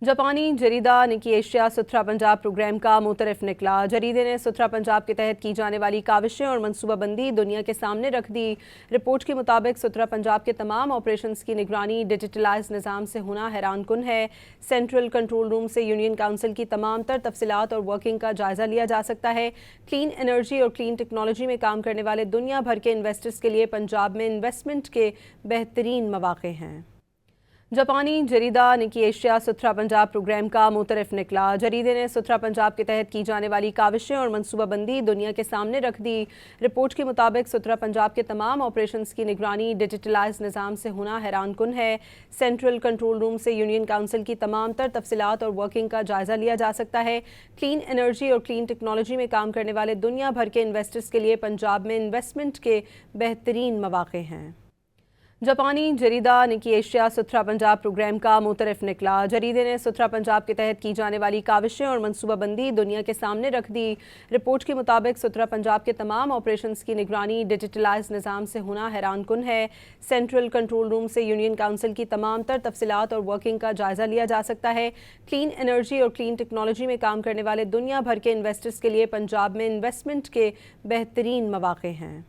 जापानी जरीदा निकी एशिया सुथरा पंजाब प्रोग्राम का मुतरफ निकला। जरीदे ने सुथरा पंजाब के तहत की जाने वाली काविशें और मनसूबाबंदी दुनिया के सामने रख दी। रिपोर्ट के मुताबिक सुथरा पंजाब के तमाम ऑपरेशंस की निगरानी डिजिटलाइज निज़ाम से होना हैरान कुन है। सेंट्रल कंट्रोल रूम से यूनियन काउंसिल की तमाम तर तफसीलात और वर्किंग का जायजा लिया जा सकता है। क्लीन एनर्जी और क्लीन टेक्नोलॉजी में काम करने वाले दुनिया भर के इन्वेस्टर्स के लिए पंजाब में इन्वेस्टमेंट के बेहतरीन मौके हैं। जापानी जरीदा निकी एशिया सुथरा पंजाब प्रोग्राम का मुतरफ निकला। जरीदे ने सुथरा पंजाब के तहत की जाने वाली काविशें और मनसूबाबंदी दुनिया के सामने रख दी। रिपोर्ट के मुताबिक सुथरा पंजाब के तमाम ऑपरेशंस की निगरानी डिजिटलाइज निज़ाम से होना हैरान कुन है। सेंट्रल कंट्रोल रूम से यूनियन काउंसिल की तमाम तर तफसीलात और वर्किंग का जायजा लिया जा सकता है। क्लीन एनर्जी और क्लीन टेक्नोलॉजी में काम करने वाले दुनिया भर के इन्वेस्टर्स के लिए पंजाब में इन्वेस्टमेंट के बेहतरीन मौके हैं। जापानी जरीदा निकी एशिया सुथरा पंजाब प्रोग्राम का मुतरफ निकला। जरीदे ने सुथरा पंजाब के तहत की जाने वाली काविशें और मनसूबाबंदी दुनिया के सामने रख दी। रिपोर्ट के मुताबिक सुथरा पंजाब के तमाम ऑपरेशंस की निगरानी डिजिटलाइज निज़ाम से होना हैरान कुन है। सेंट्रल कंट्रोल रूम से यूनियन काउंसिल की तमाम तर तफसीलात और वर्किंग का जायजा लिया जा सकता है। क्लीन एनर्जी और क्लीन टेक्नोलॉजी में काम करने वाले दुनिया भर के इन्वेस्टर्स के लिए पंजाब में इन्वेस्टमेंट के बेहतरीन मौके हैं।